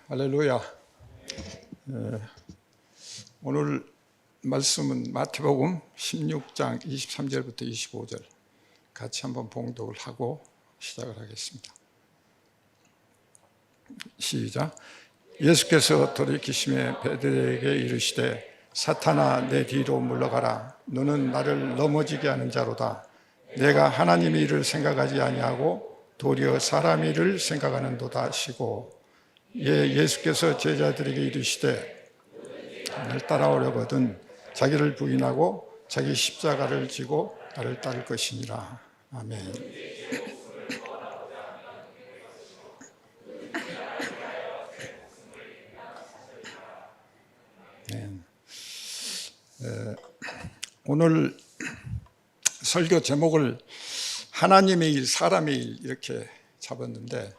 할렐루야. 오늘 말씀은 마태복음 16장 23절부터 25절 같이 한번 봉독을 하고 시작을 하겠습니다. 시작. 예수께서 돌이키시며 베드로에게 이르시되 사탄아 내 뒤로 물러가라. 너는 나를 넘어지게 하는 자로다. 내가 하나님의 일을 생각하지 아니하고 도리어 사람의 일을 생각하는도다 하시고, 예수께서 제자들에게 이르시되 나를 따라오려거든 자기를 부인하고 자기 십자가를 지고 나를 따를 것이니라. 아멘. 오늘 설교 제목을 하나님의 일, 사람의 일 이렇게 잡았는데,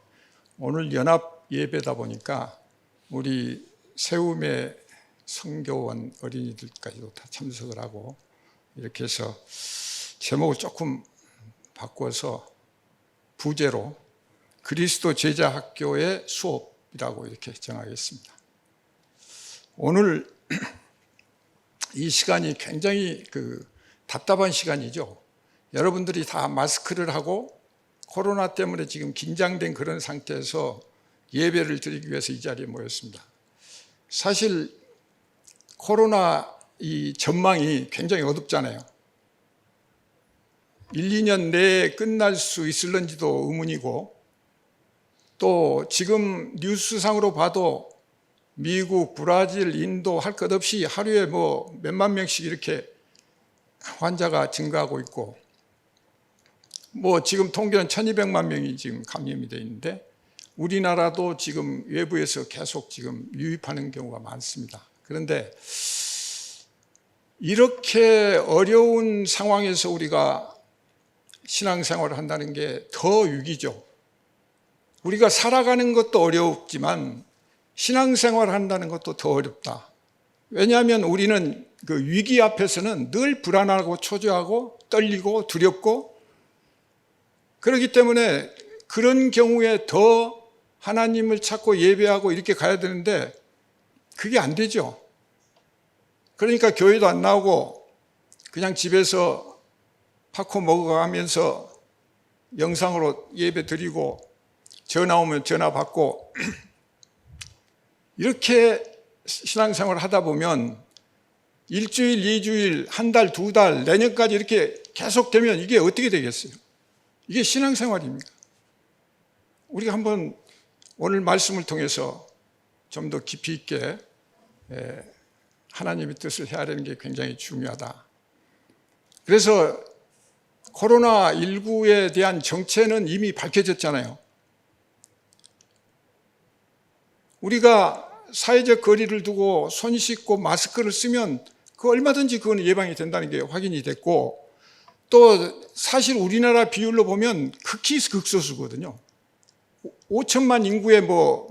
오늘 연합 예배다 보니까 우리 세움의 선교원 어린이들까지도 다 참석을 하고 이렇게 해서 제목을 조금 바꿔서 부제로 그리스도 제자 학교의 수업이라고 이렇게 정하겠습니다. 오늘 이 시간이 굉장히 답답한 시간이죠. 여러분들이 다 마스크를 하고 코로나 때문에 지금 긴장된 그런 상태에서 예배를 드리기 위해서 이 자리에 모였습니다. 사실 코로나 이 전망이 굉장히 어둡잖아요. 1, 2년 내에 끝날 수 있을런지도 의문이고, 또 지금 뉴스상으로 봐도 미국, 브라질, 인도 할 것 없이 하루에 몇만 명씩 이렇게 환자가 증가하고 있고, 지금 통계는 1200만 명이 지금 감염이 되어 있는데, 우리나라도 지금 외부에서 계속 지금 유입하는 경우가 많습니다. 그런데 이렇게 어려운 상황에서 우리가 신앙생활을 한다는 게 더 위기죠. 우리가 살아가는 것도 어렵지만 신앙생활을 한다는 것도 더 어렵다. 왜냐하면 우리는 그 위기 앞에서는 늘 불안하고 초조하고 떨리고 두렵고, 그렇기 때문에 그런 경우에 더 하나님을 찾고 예배하고 이렇게 가야 되는데 그게 안 되죠. 그러니까 교회도 안 나오고 그냥 집에서 팝콘 먹어가면서 영상으로 예배 드리고 전화 오면 전화 받고 이렇게 신앙생활을 하다 보면 일주일, 2주일, 한 달, 2달, 내년까지 이렇게 계속되면 이게 어떻게 되겠어요? 이게 신앙생활입니까? 우리가 한번 오늘 말씀을 통해서 좀 더 깊이 있게 하나님의 뜻을 헤아리는 게 굉장히 중요하다. 그래서 코로나19에 대한 정체는 이미 밝혀졌잖아요. 우리가 사회적 거리를 두고 손 씻고 마스크를 쓰면 얼마든지 그건 예방이 된다는 게 확인이 됐고, 또 사실 우리나라 비율로 보면 극히 극소수거든요. 5천만 인구에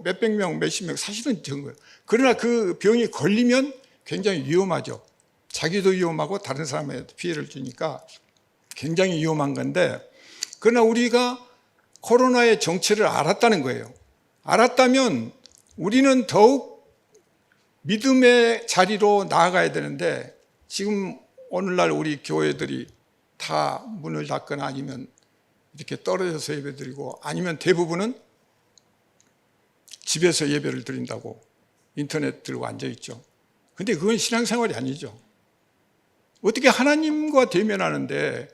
몇백 명, 몇십 명 사실은 적은 거예요. 그러나 그 병이 걸리면 굉장히 위험하죠. 자기도 위험하고 다른 사람에게 피해를 주니까 굉장히 위험한 건데, 그러나 우리가 코로나의 정체를 알았다는 거예요. 알았다면 우리는 더욱 믿음의 자리로 나아가야 되는데, 지금 오늘날 우리 교회들이 다 문을 닫거나 아니면 이렇게 떨어져서 예배드리고, 아니면 대부분은 집에서 예배를 드린다고 인터넷 들고 앉아있죠. 근데 그건 신앙생활이 아니죠. 어떻게 하나님과 대면하는데,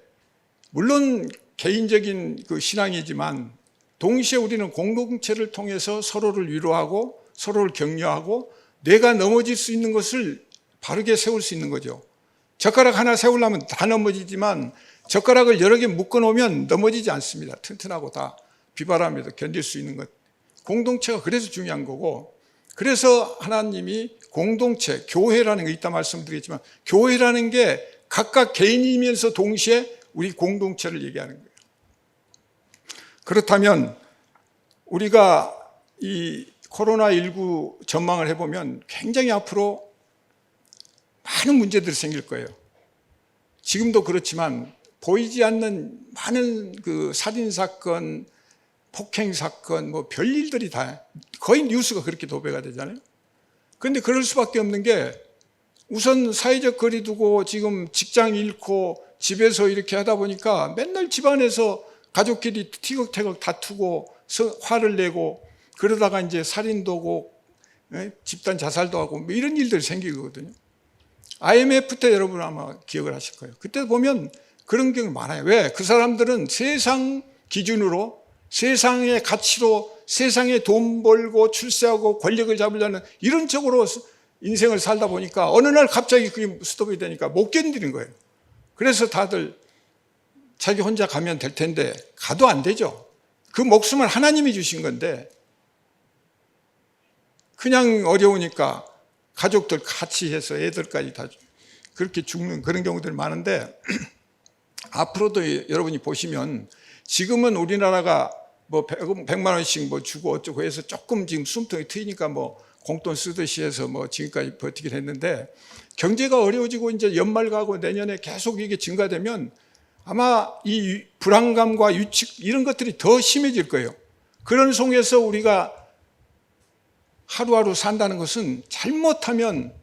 물론 개인적인 그 신앙이지만 동시에 우리는 공동체를 통해서 서로를 위로하고 서로를 격려하고 내가 넘어질 수 있는 것을 바르게 세울 수 있는 거죠. 젓가락 하나 세우려면 다 넘어지지만 젓가락을 여러 개 묶어놓으면 넘어지지 않습니다. 튼튼하고 다 비바람에도 견딜 수 있는 것. 공동체가 그래서 중요한 거고, 그래서 하나님이 공동체, 교회라는 게 있다 말씀드리겠지만, 교회라는 게 각각 개인이면서 동시에 우리 공동체를 얘기하는 거예요. 그렇다면 우리가 이 코로나19 전망을 해보면 굉장히 앞으로 많은 문제들이 생길 거예요. 지금도 그렇지만 보이지 않는 많은 그 살인사건, 폭행사건, 별일들이 다 거의 뉴스가 그렇게 도배가 되잖아요. 그런데 그럴 수밖에 없는 게 우선 사회적 거리 두고 지금 직장 잃고 집에서 이렇게 하다 보니까 맨날 집안에서 가족끼리 티격태격 다투고 화를 내고 그러다가 이제 살인도 하고 집단 자살도 하고 뭐 이런 일들이 생기거든요. IMF 때 여러분 아마 기억을 하실 거예요. 그때 보면 그런 경우 많아요. 왜? 그 사람들은 세상 기준으로 세상의 가치로 세상에 돈 벌고 출세하고 권력을 잡으려는 이런 쪽으로 인생을 살다 보니까 어느 날 갑자기 그게 스톱이 되니까 못 견디는 거예요. 그래서 다들 자기 혼자 가면 될 텐데 가도 안 되죠. 그 목숨을 하나님이 주신 건데 그냥 어려우니까 가족들 같이 해서 애들까지 다 그렇게 죽는 그런 경우들이 많은데 앞으로도 여러분이 보시면 지금은 우리나라가 뭐 100만 원씩 뭐 주고 어쩌고 해서 조금 지금 숨통이 트이니까 뭐 공돈 쓰듯이 해서 뭐 지금까지 버티긴 했는데 경제가 어려워지고 이제 연말 가고 내년에 계속 이게 증가되면 아마 이 불안감과 유축 이런 것들이 더 심해질 거예요. 그런 속에서 우리가 하루하루 산다는 것은 잘못하면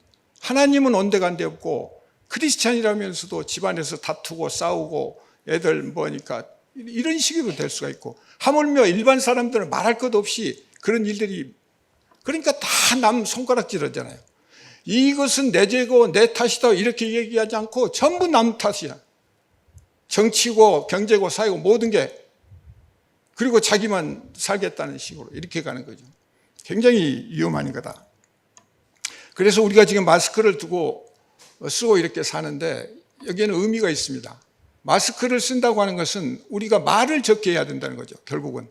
하나님은 온데간데 없고 크리스찬이라면서도 집안에서 다투고 싸우고 애들 뭐니까 이런 식으로 될 수가 있고 하물며 일반 사람들은 말할 것 없이 그런 일들이 그러니까 다 남 손가락질 하잖아요. 이것은 내 죄고 내 탓이다 이렇게 얘기하지 않고 전부 남 탓이야. 정치고 경제고 사회고 모든 게 그리고 자기만 살겠다는 식으로 이렇게 가는 거죠. 굉장히 위험한 거다. 그래서 우리가 지금 마스크를 쓰고 이렇게 사는데 여기에는 의미가 있습니다. 마스크를 쓴다고 하는 것은 우리가 말을 적게 해야 된다는 거죠. 결국은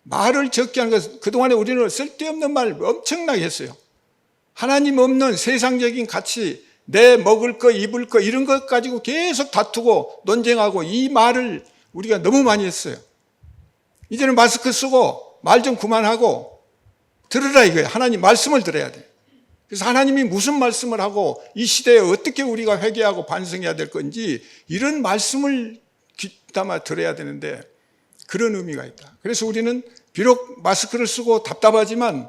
말을 적게 하는 것은 그동안에 우리는 쓸데없는 말 엄청나게 했어요. 하나님 없는 세상적인 가치 내 먹을 거 입을 거 이런 것 가지고 계속 다투고 논쟁하고 이 말을 우리가 너무 많이 했어요. 이제는 마스크 쓰고 말 좀 그만하고 들으라 이거예요. 하나님 말씀을 들어야 돼. 그래서 하나님이 무슨 말씀을 하고 이 시대에 어떻게 우리가 회개하고 반성해야 될 건지 이런 말씀을 귀담아 들어야 되는데 그런 의미가 있다. 그래서 우리는 비록 마스크를 쓰고 답답하지만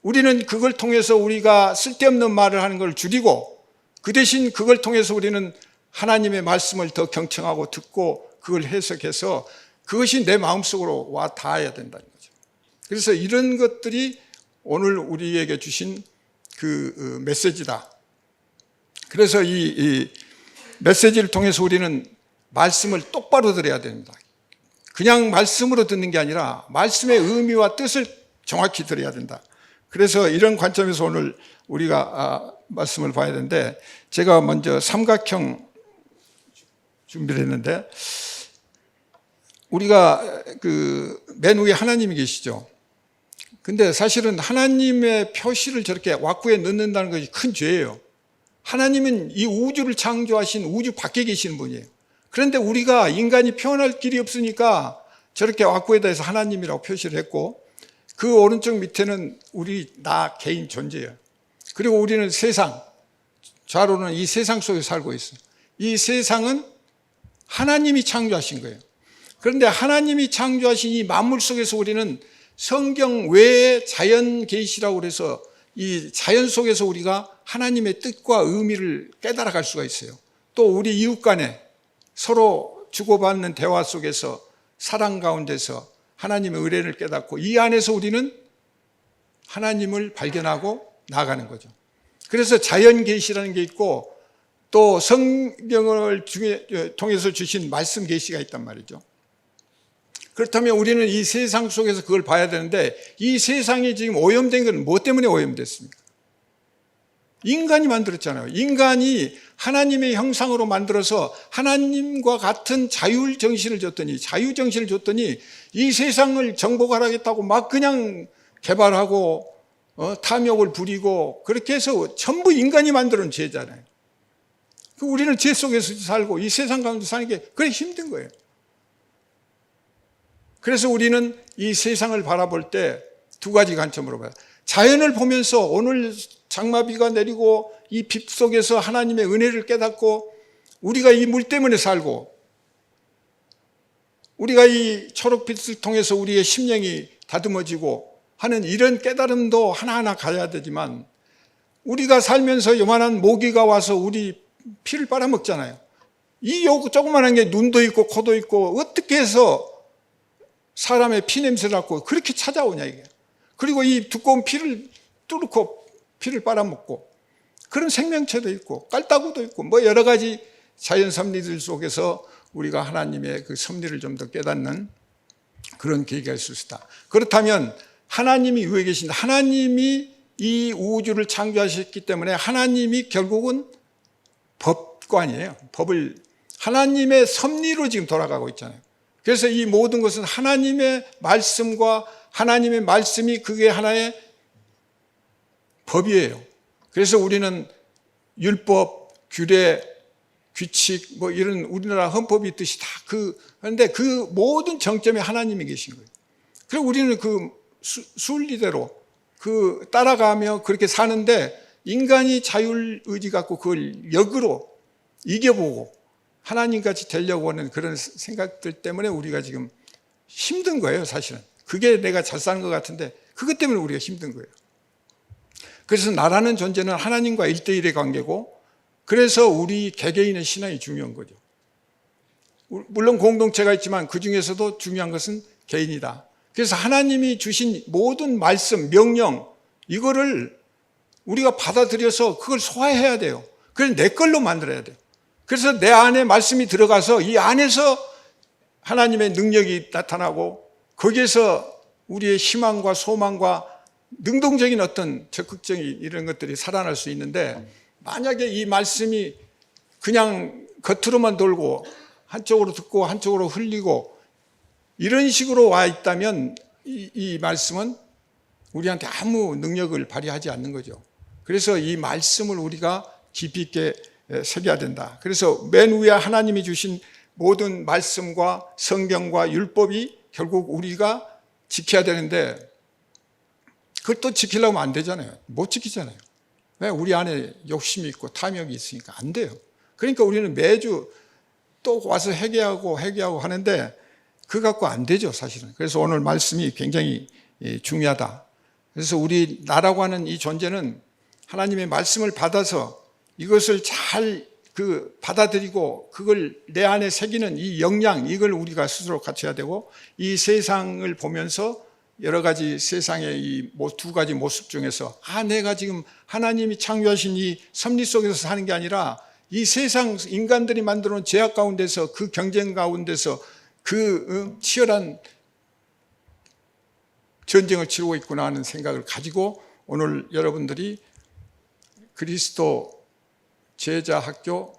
우리는 그걸 통해서 우리가 쓸데없는 말을 하는 걸 줄이고 그 대신 그걸 통해서 우리는 하나님의 말씀을 더 경청하고 듣고 그걸 해석해서 그것이 내 마음속으로 와 닿아야 된다는 거죠. 그래서 이런 것들이 오늘 우리에게 주신 그 메시지다. 그래서 이 메시지를 통해서 우리는 말씀을 똑바로 들어야 됩니다. 그냥 말씀으로 듣는 게 아니라 말씀의 의미와 뜻을 정확히 들어야 된다. 그래서 이런 관점에서 오늘 우리가 말씀을 봐야 되는데 제가 먼저 삼각형 준비를 했는데 우리가 그 맨 위에 하나님이 계시죠. 근데 사실은 하나님의 표시를 저렇게 왁구에 넣는다는 것이 큰 죄예요. 하나님은 이 우주를 창조하신 우주 밖에 계시는 분이에요. 그런데 우리가 인간이 표현할 길이 없으니까 저렇게 왁구에다 해서 하나님이라고 표시를 했고 그 오른쪽 밑에는 나 개인 존재예요. 그리고 우리는 세상, 좌로는 이 세상 속에 살고 있어요. 이 세상은 하나님이 창조하신 거예요. 그런데 하나님이 창조하신 이 만물 속에서 우리는 성경 외의 자연 계시라고 그래서 이 자연 속에서 우리가 하나님의 뜻과 의미를 깨달아 갈 수가 있어요. 또 우리 이웃 간에 서로 주고받는 대화 속에서 사랑 가운데서 하나님의 의뢰를 깨닫고 이 안에서 우리는 하나님을 발견하고 나아가는 거죠. 그래서 자연 계시라는 게 있고 또 성경을 통해서 주신 말씀 계시가 있단 말이죠. 그렇다면 우리는 이 세상 속에서 그걸 봐야 되는데 이 세상이 지금 오염된 건 뭐 때문에 오염됐습니까? 인간이 만들었잖아요. 인간이 하나님의 형상으로 만들어서 하나님과 같은 자율정신을 줬더니 이 세상을 정복하라겠다고 막 그냥 개발하고 탐욕을 부리고 그렇게 해서 전부 인간이 만드는 죄잖아요. 우리는 죄 속에서 살고 이 세상 가운데 사는 게 그래 힘든 거예요. 그래서 우리는 이 세상을 바라볼 때 두 가지 관점으로 봐요. 자연을 보면서 오늘 장마비가 내리고 이 빛 속에서 하나님의 은혜를 깨닫고 우리가 이 물 때문에 살고 우리가 이 초록빛을 통해서 우리의 심령이 다듬어지고 하는 이런 깨달음도 하나하나 가야 되지만, 우리가 살면서 요만한 모기가 와서 우리 피를 빨아먹잖아요. 이 조그만한 게 눈도 있고 코도 있고 어떻게 해서 사람의 피 냄새를 맡고 그렇게 찾아오냐 이게. 그리고 이 두꺼운 피를 뚫고 피를 빨아먹고, 그런 생명체도 있고 깔따구도 있고 뭐 여러 가지 자연 섭리들 속에서 우리가 하나님의 그 섭리를 좀 더 깨닫는 그런 계기가 있을 수 있다. 그렇다면 하나님이 위에 계신다. 하나님이 이 우주를 창조하셨기 때문에 하나님이 결국은 법관이에요. 법을 하나님의 섭리로 지금 돌아가고 있잖아요. 그래서 이 모든 것은 하나님의 말씀과 하나님의 말씀이 그게 하나의 법이에요. 그래서 우리는 율법, 규례, 규칙 뭐 이런 우리나라 헌법이 있듯이 다 그런데 그 모든 정점에 하나님이 계신 거예요. 그리고 우리는 그 순리대로 그 따라가며 그렇게 사는데, 인간이 자율의지 갖고 그걸 역으로 이겨보고 하나님같이 되려고 하는 그런 생각들 때문에 우리가 지금 힘든 거예요. 사실은 그게 내가 잘 사는 것 같은데 그것 때문에 우리가 힘든 거예요. 그래서 나라는 존재는 하나님과 1대1의 관계고, 그래서 우리 개개인의 신앙이 중요한 거죠. 물론 공동체가 있지만 그 중에서도 중요한 것은 개인이다. 그래서 하나님이 주신 모든 말씀, 명령, 이거를 우리가 받아들여서 그걸 소화해야 돼요. 그걸 내 걸로 만들어야 돼요. 그래서 내 안에 말씀이 들어가서 이 안에서 하나님의 능력이 나타나고, 거기에서 우리의 희망과 소망과 능동적인 어떤 적극적인 이런 것들이 살아날 수 있는데, 만약에 이 말씀이 그냥 겉으로만 돌고 한쪽으로 듣고 한쪽으로 흘리고 이런 식으로 와 있다면 이 말씀은 우리한테 아무 능력을 발휘하지 않는 거죠. 그래서 이 말씀을 우리가 깊이 있게 새겨야 된다. 그래서 맨 위에 하나님이 주신 모든 말씀과 성경과 율법이 결국 우리가 지켜야 되는데, 그걸 또 지키려면 안 되잖아요. 못 지키잖아요. 왜? 우리 안에 욕심이 있고 탐욕이 있으니까 안 돼요. 그러니까 우리는 매주 또 와서 회개하고 하는데 그거 갖고 안 되죠, 사실은. 그래서 오늘 말씀이 굉장히 중요하다. 그래서 우리 나라고 하는 이 존재는 하나님의 말씀을 받아서 이것을 잘 받아들이고 그걸 내 안에 새기는 이 역량, 이걸 우리가 스스로 갖춰야 되고, 이 세상을 보면서 여러 가지 세상의 이 두 가지 모습 중에서 내가 지금 하나님이 창조하신 이 섭리 속에서 사는 게 아니라 이 세상 인간들이 만들어 놓은 죄악 가운데서 그 경쟁 가운데서 그 치열한 전쟁을 치르고 있구나 하는 생각을 가지고 오늘 여러분들이 그리스도 제자 학교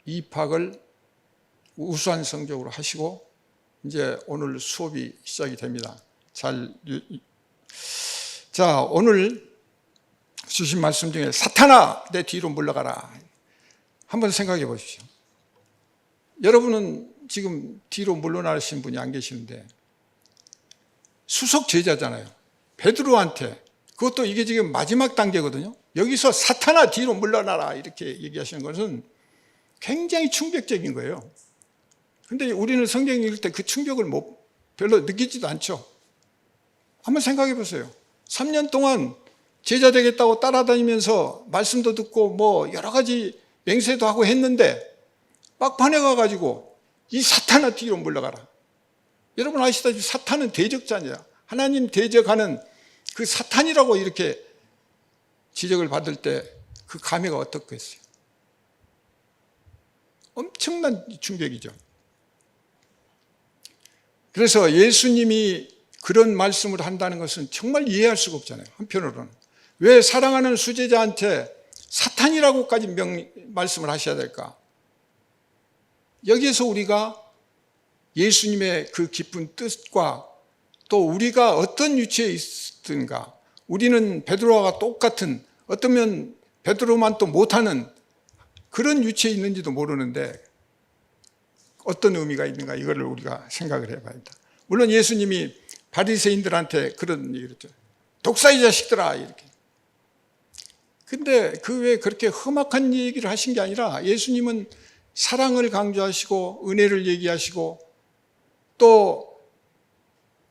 입학을 우수한 성적으로 하시고 이제 오늘 수업이 시작이 됩니다. 자, 오늘 주신 말씀 중에 사탄아 내 뒤로 물러가라, 한번 생각해 보십시오. 여러분은 지금 뒤로 물러나신 분이 안 계시는데 수석 제자잖아요. 베드로한테, 그것도 이게 지금 마지막 단계거든요. 여기서 사탄아 뒤로 물러나라 이렇게 얘기하시는 것은 굉장히 충격적인 거예요. 근데 우리는 성경 읽을 때 그 충격을 별로 느끼지도 않죠. 한번 생각해 보세요. 3년 동안 제자 되겠다고 따라다니면서 말씀도 듣고 뭐 여러 가지 맹세도 하고 했는데 막판에 가가지고 이 사탄아 뒤로 물러가라. 여러분 아시다시피 사탄은 대적자냐. 하나님 대적하는 그 사탄이라고 이렇게 지적을 받을 때 그 감회가 어떻겠어요? 엄청난 충격이죠. 그래서 예수님이 그런 말씀을 한다는 것은 정말 이해할 수가 없잖아요. 한편으로는 왜 사랑하는 수제자한테 사탄이라고까지 말씀을 하셔야 될까? 여기에서 우리가 예수님의 그 깊은 뜻과 또 우리가 어떤 위치에 있든가, 우리는 베드로와 똑같은, 어쩌면 베드로만 또 못하는 그런 위치에 있는지도 모르는데 어떤 의미가 있는가, 이거를 우리가 생각을 해봐야 합니다. 물론 예수님이 바리새인들한테 그런 얘기를 했죠. 독사의 자식들아 이렇게. 근데 그 왜 그렇게 험악한 얘기를 하신 게 아니라 예수님은 사랑을 강조하시고 은혜를 얘기하시고 또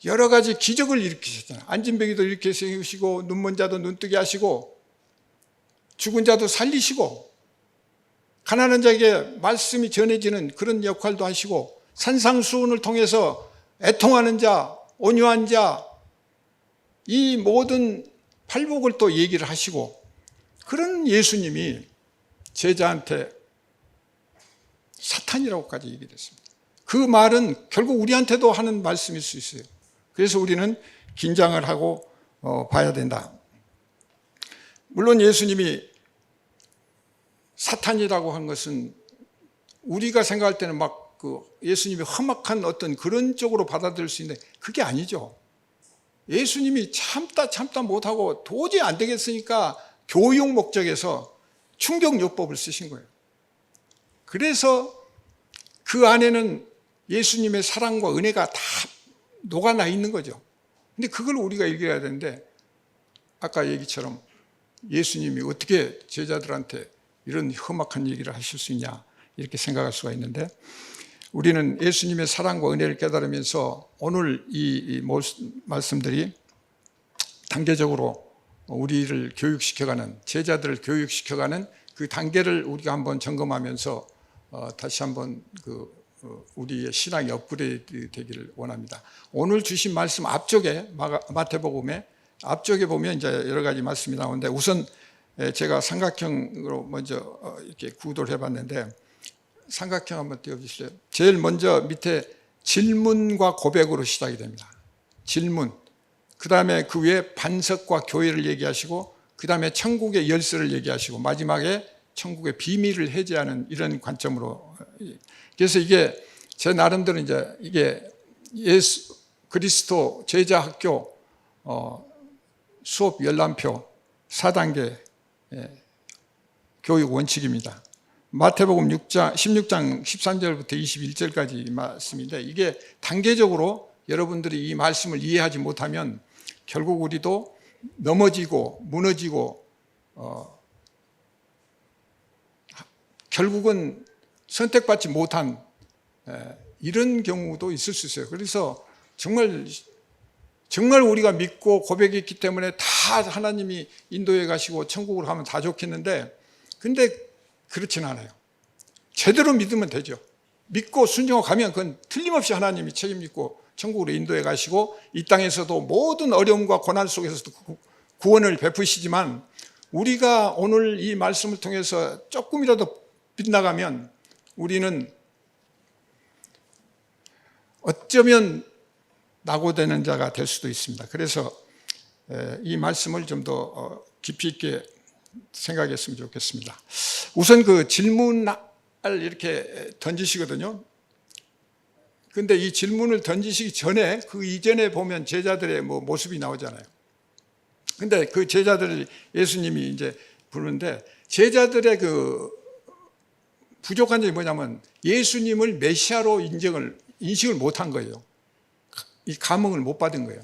여러 가지 기적을 일으키셨잖아요. 안진뱅이도 이렇게 세우시고 눈먼 자도 눈뜨게 하시고 죽은 자도 살리시고 가난한 자에게 말씀이 전해지는 그런 역할도 하시고 산상수훈을 통해서 애통하는 자, 온유한 자, 이 모든 팔복을 또 얘기를 하시고 그런 예수님이 제자한테 사탄이라고까지 얘기했습니다. 그 말은 결국 우리한테도 하는 말씀일 수 있어요. 그래서 우리는 긴장을 하고 봐야 된다. 물론 예수님이 사탄이라고 한 것은 우리가 생각할 때는 막 그 예수님이 험악한 어떤 그런 쪽으로 받아들일 수 있는데 그게 아니죠. 예수님이 참다 못하고 도저히 안 되겠으니까 교육 목적에서 충격요법을 쓰신 거예요. 그래서 그 안에는 예수님의 사랑과 은혜가 다 녹아나 있는 거죠. 근데 그걸 우리가 이겨야 되는데 아까 얘기처럼 예수님이 어떻게 제자들한테 이런 험악한 얘기를 하실 수 있냐 이렇게 생각할 수가 있는데 우리는 예수님의 사랑과 은혜를 깨달으면서 오늘 이 말씀들이 단계적으로 우리를 교육시켜가는 제자들을 교육시켜가는 그 단계를 우리가 한번 점검하면서 다시 한번 우리의 신앙이 업그레이드 되기를 원합니다. 오늘 주신 말씀 앞쪽에 마태복음에 앞쪽에 보면 이제 여러 가지 말씀이 나오는데 우선 제가 삼각형으로 먼저 이렇게 구도를 해봤는데 삼각형 한번 띄워주실래요? 제일 먼저 밑에 질문과 고백으로 시작이 됩니다. 질문. 그 다음에 그 위에 반석과 교회를 얘기하시고 그 다음에 천국의 열쇠를 얘기하시고 마지막에 천국의 비밀을 해제하는 이런 관점으로. 그래서 이게 제 나름대로 이제 이게 예수 그리스도 제자 학교 수업 열람표 4단계 교육 원칙입니다. 마태복음 16장 13절부터 21절까지 말씀인데 이게 단계적으로 여러분들이 이 말씀을 이해하지 못하면 결국 우리도 넘어지고 무너지고 결국은 선택받지 못한 이런 경우도 있을 수 있어요. 그래서 정말 우리가 믿고 고백했기 때문에 다 하나님이 인도해 가시고 천국으로 가면 다 좋겠는데 근데 그렇지는 않아요. 제대로 믿으면 되죠. 믿고 순종하고 가면 그건 틀림없이 하나님이 책임지고 천국으로 인도해 가시고 이 땅에서도 모든 어려움과 고난 속에서도 구원을 베푸시지만 우리가 오늘 이 말씀을 통해서 조금이라도 빗나가면 우리는 어쩌면 낙오되는 자가 될 수도 있습니다. 그래서 이 말씀을 좀 더 깊이 있게 생각했으면 좋겠습니다. 우선 그 질문을 이렇게 던지시거든요. 근데 이 질문을 던지시기 전에 그 이전에 보면 제자들의 모습이 나오잖아요. 근데 그 제자들을 예수님이 이제 부르는데 제자들의 그 부족한 점이 뭐냐면 예수님을 메시아로 인식을 못한 거예요. 이 감흥을 못 받은 거예요.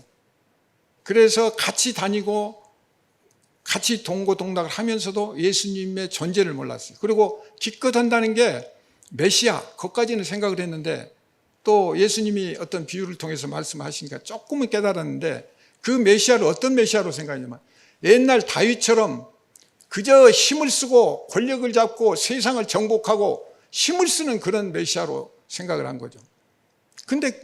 그래서 같이 다니고 같이 동고동락을 하면서도 예수님의 존재를 몰랐어요. 그리고 기껏 한다는 게 메시아, 그것까지는 생각을 했는데 또 예수님이 어떤 비유를 통해서 말씀하시니까 조금은 깨달았는데 그 메시아를 어떤 메시아로 생각하냐면 옛날 다윗처럼 그저 힘을 쓰고 권력을 잡고 세상을 정복하고 힘을 쓰는 그런 메시아로 생각을 한 거죠. 근데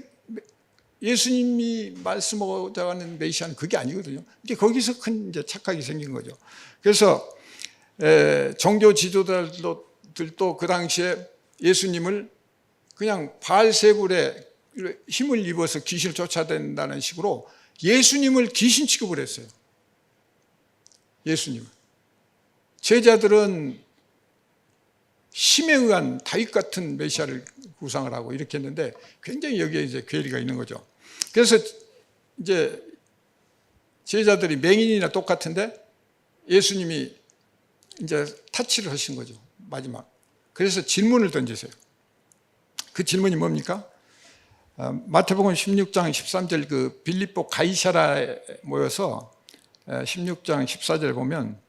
예수님이 말씀하고자 하는 메시아는 그게 아니거든요. 이게 거기서 큰 이제 착각이 생긴 거죠. 그래서 종교 지도자들도 그 당시에 예수님을 그냥 바알세불에 힘을 입어서 귀신을 쫓아낸다는 식으로 예수님을 귀신 취급을 했어요. 예수님을. 제자들은 힘에 의한 다윗 같은 메시아를 구상을 하고 이렇게 했는데 굉장히 여기에 이제 괴리가 있는 거죠. 그래서 이제 제자들이 맹인이나 똑같은데 예수님이 이제 타치를 하신 거죠. 마지막. 그래서 질문을 던지세요. 그 질문이 뭡니까? 마태복음 16장 13절 그 빌립보 가이사라에 모여서 16장 14절 보면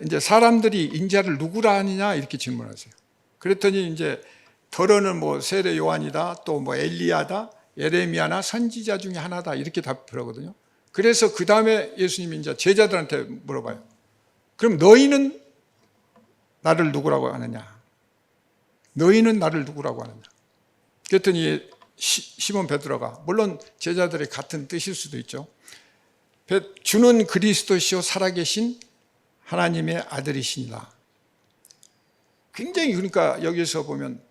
이제 사람들이 인자를 누구라 하느냐 이렇게 질문하세요. 그랬더니 이제 더러는 세례 요한이다, 또 엘리야다, 예레미야나 선지자 중에 하나다 이렇게 답하거든요. 그래서 그 다음에 예수님이 이제 제자들한테 물어봐요. 그럼 너희는 나를 누구라고 하느냐? 너희는 나를 누구라고 하느냐? 그랬더니 시몬 베드로가, 물론 제자들의 같은 뜻일 수도 있죠. 주는 그리스도시요 살아계신 하나님의 아들이시니라. 굉장히, 그러니까 여기서 보면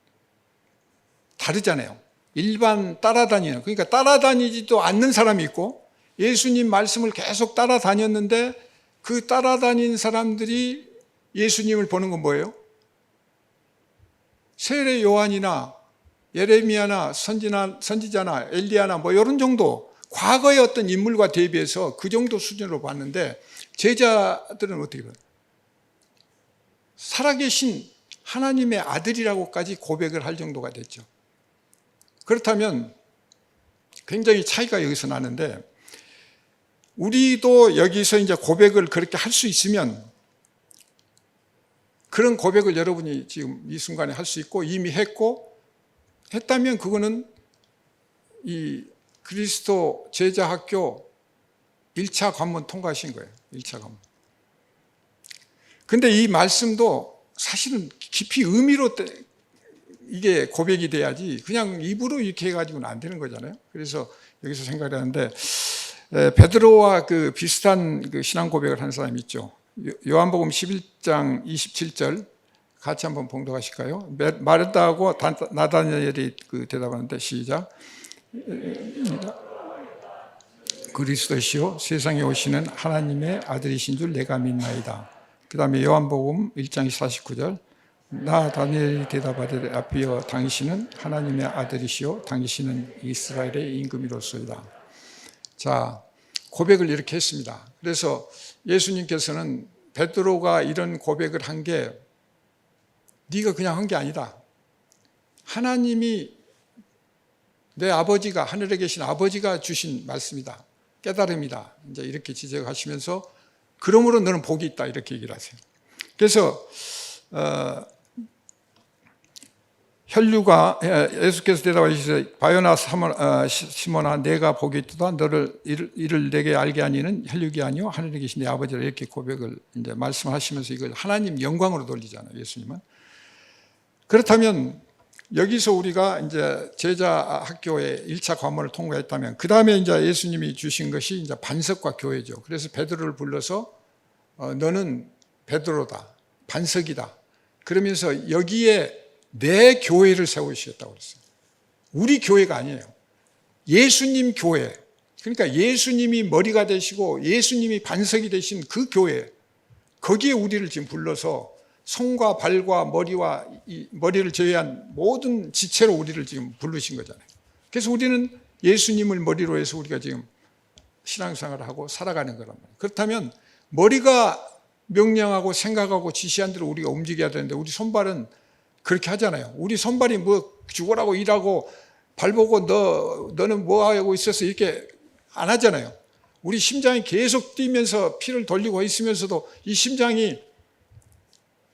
다르잖아요. 일반 따라다니는, 그러니까 따라다니지도 않는 사람이 있고 예수님 말씀을 계속 따라다녔는데 그 따라다닌 사람들이 예수님을 보는 건 뭐예요? 세례 요한이나 예레미야나 선지자나 엘리야나 뭐 이런 정도, 과거의 어떤 인물과 대비해서 그 정도 수준으로 봤는데 제자들은 어떻게 봐요? 살아계신 하나님의 아들이라고까지 고백을 할 정도가 됐죠. 그렇다면 굉장히 차이가 여기서 나는데, 우리도 여기서 이제 고백을 그렇게 할 수 있으면, 그런 고백을 여러분이 지금 이 순간에 할 수 있고 이미 했다면 그거는 이 그리스도 제자 학교 1차 관문 통과하신 거예요. 1차 관문. 근데 이 말씀도 사실은 깊이 의미로 이게 고백이 돼야지 그냥 입으로 이렇게 해가지고는 안 되는 거잖아요. 그래서 여기서 생각을 하는데, 베드로와 그 비슷한 그 신앙 고백을 한 사람이 있죠. 요한복음 11장 27절 같이 한번 봉독하실까요? 마르다하고 나다니엘이 그 대답하는데, 시작. 그리스도시요 세상에 오시는 하나님의 아들이신 줄 내가 믿나이다. 그 다음에 요한복음 1장 49절, 나 다니엘이 대답하되 아비여 당신은 하나님의 아들이시요 당신은 이스라엘의 임금이로소이다. 자, 고백을 이렇게 했습니다. 그래서 예수님께서는 베드로가 이런 고백을 한 게 네가 그냥 한 게 아니다. 하나님이, 내 아버지가, 하늘에 계신 아버지가 주신 말씀이다. 깨달음이다. 이제 이렇게 지적하시면서 그러므로 너는 복이 있다. 이렇게 얘기를 하세요. 그래서 혈류가, 예수께서 대답하시되 바요나 시몬아 내가 복이 있도다. 너를 이를 내게 알게 하니는 혈육이 아니요 하늘에 계신 내 아버지라. 이렇게 고백을 이제 말씀하시면서 이걸 하나님 영광으로 돌리잖아요. 예수님은. 그렇다면 여기서 우리가 이제 제자 학교의 1차 관문을 통과했다면 그 다음에 이제 예수님이 주신 것이 이제 반석과 교회죠. 그래서 베드로를 불러서 너는 베드로다, 반석이다. 그러면서 여기에 내 교회를 세우시겠다고 그랬어요. 우리 교회가 아니에요. 예수님 교회. 그러니까 예수님이 머리가 되시고 예수님이 반석이 되신 그 교회, 거기에 우리를 지금 불러서 손과 발과 머리와 머리를 제외한 모든 지체로 우리를 지금 부르신 거잖아요. 그래서 우리는 예수님을 머리로 해서 우리가 지금 신앙생활을 하고 살아가는 거란 말이에요. 그렇다면 머리가 명령하고 생각하고 지시한 대로 우리가 움직여야 되는데 우리 손발은 그렇게 하잖아요. 우리 손발이 뭐 죽으라고 일하고 발 보고 너는 뭐 하고 있어서 이렇게 안 하잖아요. 우리 심장이 계속 뛰면서 피를 돌리고 있으면서도 이 심장이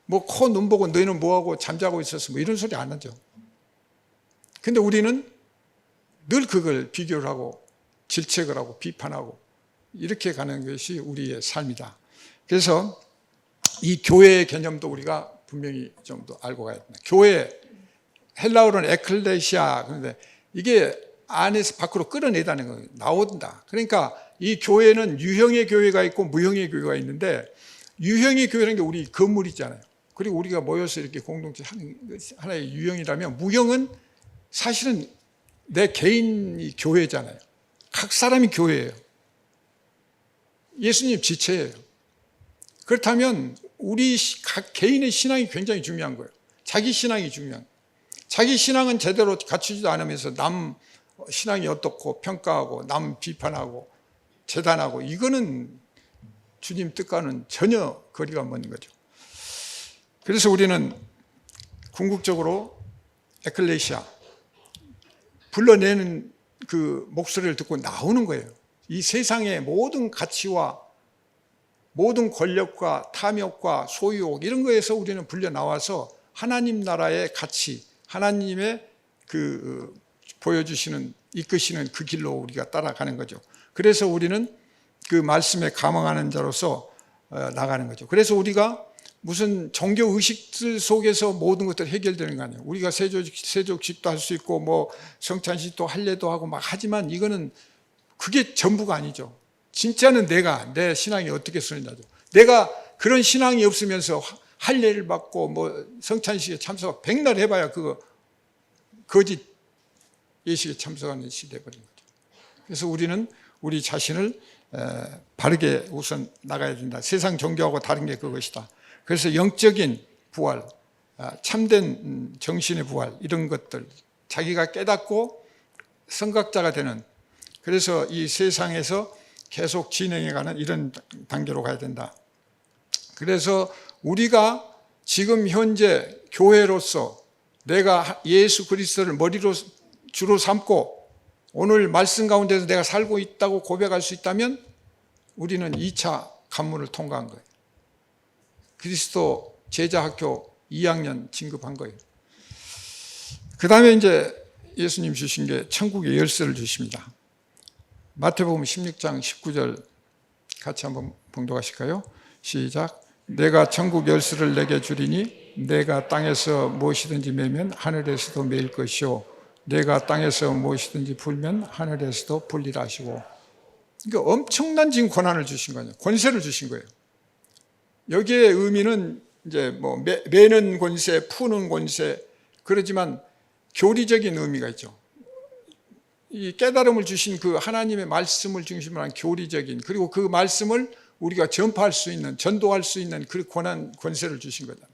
뭐 코 눈 보고 너희는 뭐하고 잠자고 있었어 뭐 이런 소리 안 하죠. 근데 우리는 늘 그걸 비교를 하고 질책을 하고 비판하고 이렇게 가는 것이 우리의 삶이다. 그래서 이 교회의 개념도 우리가 분명히 좀 더 알고 가야 됩니다. 교회, 헬라어로는 에클레시아, 그런데 이게 안에서 밖으로 끌어내다는 거예요. 나온다. 그러니까 이 교회는 유형의 교회가 있고 무형의 교회가 있는데, 유형의 교회라는 게 우리 건물이잖아요. 그리고 우리가 모여서 이렇게 공동체 하는 하나의 유형이라면, 무형은 사실은 내 개인이 교회잖아요. 각 사람이 교회예요. 예수님 지체예요. 그렇다면 우리 각 개인의 신앙이 굉장히 중요한 거예요. 자기 신앙이 중요한 거예요. 자기 신앙은 제대로 갖추지도 않으면서 남 신앙이 어떻고 평가하고 남 비판하고 재단하고, 이거는 주님 뜻과는 전혀 거리가 먼 거죠. 그래서 우리는 궁극적으로 에클레시아, 불러내는 그 목소리를 듣고 나오는 거예요. 이 세상의 모든 가치와 모든 권력과 탐욕과 소유욕 이런 거에서 우리는 불려 나와서 하나님 나라의 가치, 하나님의 그 보여주시는 이끄시는 그 길로 우리가 따라가는 거죠. 그래서 우리는 그 말씀에 감응하는 자로서 나가는 거죠. 그래서 우리가 무슨 종교 의식들 속에서 모든 것들이 해결되는 거 아니에요. 우리가 세족식도 할 수 있고 뭐 성찬식도 할례도 하고 막 하지만 이거는 그게 전부가 아니죠. 진짜는 내 신앙이 어떻게 쓰느냐죠. 내가 그런 신앙이 없으면서 할례를 받고 뭐 성찬식에 참석 백날 해봐야 그거 거짓 예식에 참석하는 시대에 버린 거죠. 그래서 우리는 우리 자신을 바르게 우선 나가야 된다. 세상 종교하고 다른 게 그것이다. 그래서 영적인 부활, 참된 정신의 부활 이런 것들 자기가 깨닫고 선각자가 되는, 그래서 이 세상에서 계속 진행해가는 이런 단계로 가야 된다. 그래서 우리가 지금 현재 교회로서 내가 예수 그리스도를 머리로 주로 삼고 오늘 말씀 가운데서 내가 살고 있다고 고백할 수 있다면 우리는 2차 관문을 통과한 거예요. 그리스도 제자학교 2학년 진급한 거예요. 그 다음에 이제 예수님 주신 게 천국의 열쇠를 주십니다. 마태복음 16장 19절 같이 한번 봉독하실까요? 시작. 내가 천국 열쇠를 내게 주리니 내가 땅에서 무엇이든지 매면 하늘에서도 매일 것이요 내가 땅에서 무엇이든지 풀면 하늘에서도 풀리라 하시고, 그러니까 엄청난 지금 권한을 주신 거예요. 권세를 주신 거예요. 여기에 의미는 이제 뭐 매는 권세, 푸는 권세, 그러지만 교리적인 의미가 있죠. 이 깨달음을 주신 그 하나님의 말씀을 중심으로 한 교리적인, 그리고 그 말씀을 우리가 전파할 수 있는, 전도할 수 있는 그 권세를 주신 거다.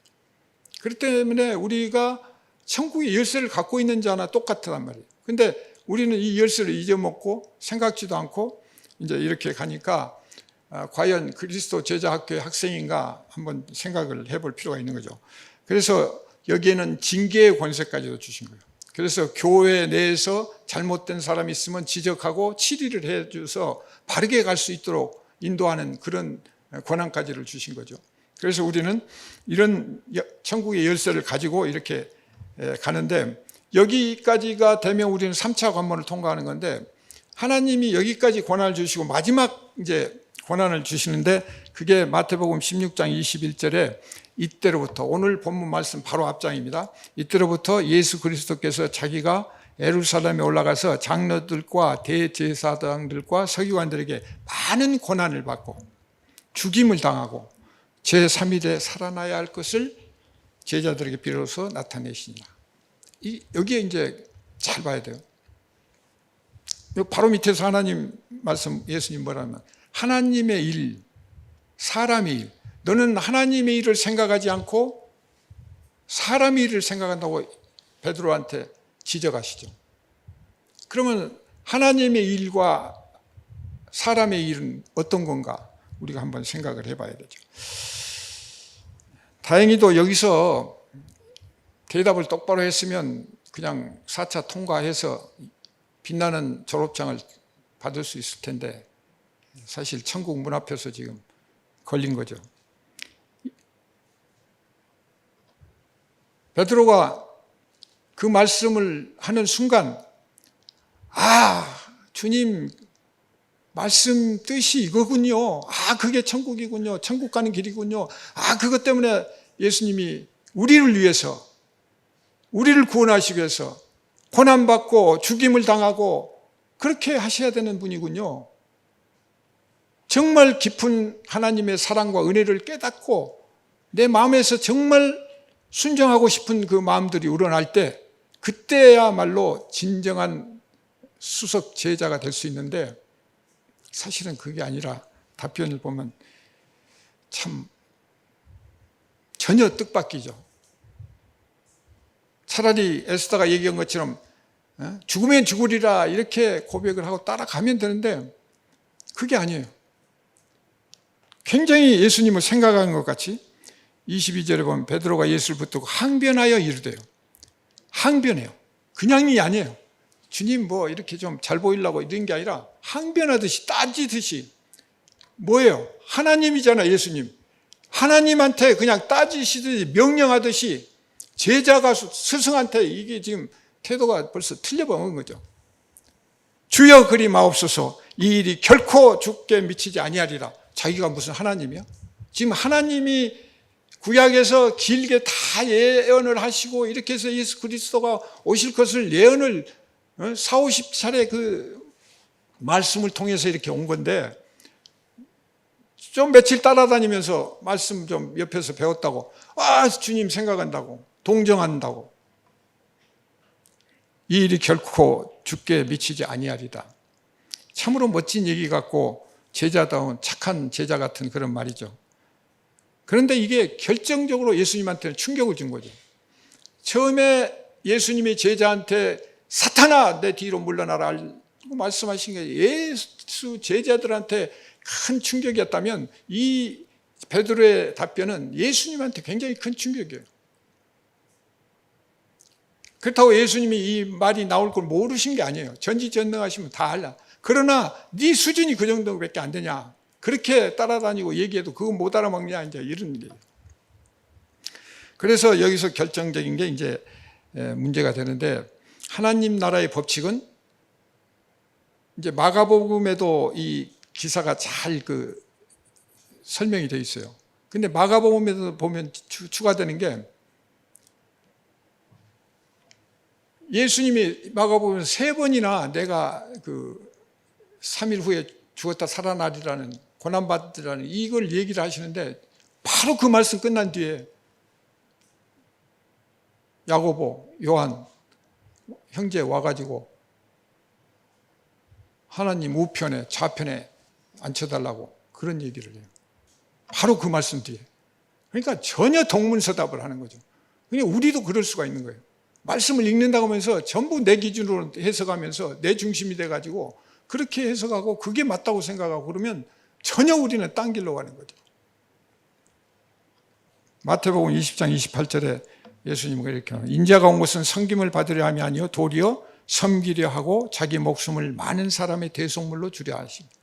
그렇기 때문에 우리가 천국의 열쇠를 갖고 있는 자나 똑같단 말이에요. 근데 우리는 이 열쇠를 잊어먹고 생각지도 않고 이제 이렇게 가니까 과연 그리스도 제자학교의 학생인가 한번 생각을 해볼 필요가 있는 거죠. 그래서 여기에는 징계의 권세까지도 주신 거예요. 그래서 교회 내에서 잘못된 사람이 있으면 지적하고 치리를 해줘서 바르게 갈 수 있도록 인도하는 그런 권한까지를 주신 거죠. 그래서 우리는 이런 천국의 열쇠를 가지고 이렇게 가는데, 여기까지가 되면 우리는 3차 관문을 통과하는 건데, 하나님이 여기까지 권한을 주시고 마지막 이제 권한을 주시는데, 그게 마태복음 16장 21절에 이때로부터, 오늘 본문 말씀 바로 앞장입니다. 이때로부터 예수 그리스도께서 자기가 예루살렘에 올라가서 장로들과 대제사장들과 서기관들에게 많은 고난을 받고 죽임을 당하고 제3일에 살아나야 할 것을 제자들에게 비로소 나타내시니라. 여기에 이제 잘 봐야 돼요. 바로 밑에서 하나님 말씀, 예수님 뭐라면 하나님의 일, 사람의 일. 너는 하나님의 일을 생각하지 않고 사람의 일을 생각한다고 베드로한테 지적하시죠. 그러면 하나님의 일과 사람의 일은 어떤 건가? 우리가 한번 생각을 해봐야 되죠. 다행히도 여기서 대답을 똑바로 했으면 그냥 4차 통과해서 빛나는 졸업장을 받을 수 있을 텐데, 사실 천국 문 앞에서 지금 걸린 거죠. 베드로가 그 말씀을 하는 순간, 주님 말씀 뜻이 이거군요. 그게 천국이군요. 천국 가는 길이군요. 그것 때문에 예수님이 우리를 위해서, 우리를 구원하시기 위해서 고난받고 죽임을 당하고 그렇게 하셔야 되는 분이군요. 정말 깊은 하나님의 사랑과 은혜를 깨닫고 내 마음에서 정말 순종하고 싶은 그 마음들이 우러날 때, 그때야말로 진정한 수석 제자가 될 수 있는데, 사실은 그게 아니라 답변을 보면 참 전혀 뜻밖이죠. 차라리 에스더가 얘기한 것처럼 죽으면 죽으리라 이렇게 고백을 하고 따라가면 되는데 그게 아니에요. 굉장히 예수님을 생각하는 것 같이 22절에 보면 베드로가 예수를 붙들고 항변하여 이르되요. 항변해요. 그냥이 아니에요. 주님 뭐 이렇게 좀 잘 보이려고 이런 게 아니라 항변하듯이 따지듯이. 뭐예요? 하나님이잖아, 예수님. 하나님한테 그냥 따지시듯이 명령하듯이 제자가 스승한테, 이게 지금 태도가 벌써 틀려버린 거죠. 주여 그리 마옵소서. 이 일이 결코 죽게 미치지 아니하리라. 자기가 무슨 하나님이야? 지금 하나님이 구약에서 길게 다 예언을 하시고 이렇게 해서 예수 그리스도가 오실 것을 예언을 40-50차례 그 말씀을 통해서 이렇게 온 건데, 좀 며칠 따라다니면서 말씀 좀 옆에서 배웠다고, 주님 생각한다고, 동정한다고, 이 일이 결코 죽게 미치지 아니하리다. 참으로 멋진 얘기 같고 제자다운 착한 제자 같은 그런 말이죠. 그런데 이게 결정적으로 예수님한테는 충격을 준 거죠. 처음에 예수님이 제자한테 사탄아 내 뒤로 물러나라 말씀하신 게 예수 제자들한테 큰 충격이었다면, 이 베드로의 답변은 예수님한테 굉장히 큰 충격이에요. 그렇다고 예수님이 이 말이 나올 걸 모르신 게 아니에요. 전지전능하시면 다 알라. 그러나 네 수준이 그 정도밖에 안 되냐, 그렇게 따라다니고 얘기해도 그거 못 알아먹냐, 이제 이런 게. 그래서 여기서 결정적인 게 이제 문제가 되는데, 하나님 나라의 법칙은 이제 마가복음에도 이 기사가 잘 그 설명이 되어 있어요. 근데 마가복음에도 보면 추가되는 게, 예수님이 마가복음 3번이나 내가 그 3일 후에 죽었다 살아나리라는, 고난받으라는 이걸 얘기를 하시는데, 바로 그 말씀 끝난 뒤에 야고보, 요한 형제 와가지고 하나님 우편에 좌편에 앉혀달라고 그런 얘기를 해요. 바로 그 말씀 뒤에. 그러니까 전혀 동문서답을 하는 거죠. 그러니까 우리도 그럴 수가 있는 거예요. 말씀을 읽는다고 하면서 전부 내 기준으로 해석하면서 내 중심이 돼가지고 그렇게 해석하고 그게 맞다고 생각하고 그러면 전혀 우리는 딴 길로 가는 거죠. 마태복음 20장 28절에 예수님은 이렇게 합니다. 인자가 온 것은 섬김을 받으려 함이 아니요 도리어 섬기려 하고 자기 목숨을 많은 사람의 대속물로 주려 하십니다.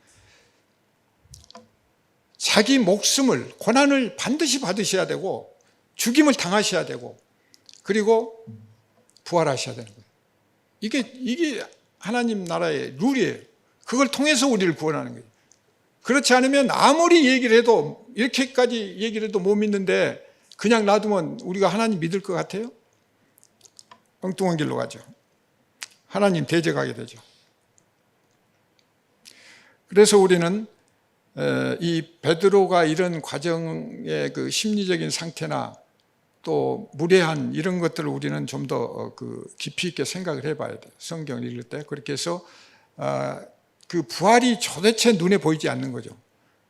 자기 목숨을, 고난을 반드시 받으셔야 되고 죽임을 당하셔야 되고 그리고 부활하셔야 되는 거예요. 이게 하나님 나라의 룰이에요. 그걸 통해서 우리를 구원하는 거예요. 그렇지 않으면 아무리 얘기를 해도, 이렇게까지 얘기를 해도 못 믿는데 그냥 놔두면 우리가 하나님 믿을 것 같아요? 엉뚱한 길로 가죠. 하나님 대적하게 되죠. 그래서 우리는 이 베드로가 이런 과정의 그 심리적인 상태나 또 무례한 이런 것들을 우리는 좀 더 깊이 있게 생각을 해봐야 돼요. 성경을 읽을 때. 그렇게 해서 그 부활이 도대체 눈에 보이지 않는 거죠.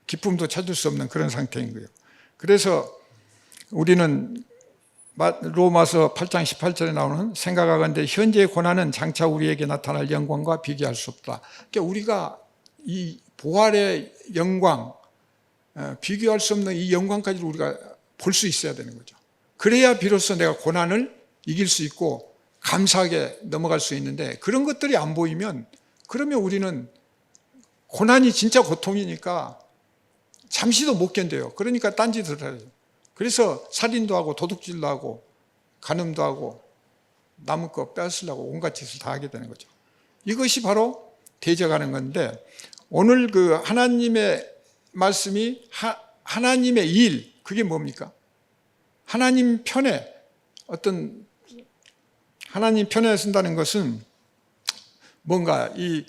기쁨도 찾을 수 없는 그런 상태인 거예요. 그래서 우리는 로마서 8장 18절에 나오는 생각하건대 현재의 고난은 장차 우리에게 나타날 영광과 비교할 수 없다. 그러니까 우리가 이 부활의 영광, 비교할 수 없는 이 영광까지 우리가 볼 수 있어야 되는 거죠. 그래야 비로소 내가 고난을 이길 수 있고 감사하게 넘어갈 수 있는데, 그런 것들이 안 보이면 그러면 우리는 고난이 진짜 고통이니까 잠시도 못 견뎌요. 그러니까 딴짓을 해요. 그래서 살인도 하고 도둑질도 하고 간음도 하고 남의 거 빼앗으려고 온갖 짓을 다 하게 되는 거죠. 이것이 바로 대적하는 건데, 오늘 그 하나님의 말씀이 하나님의 일, 그게 뭡니까? 하나님 편에, 어떤 하나님 편에 쓴다는 것은 뭔가 이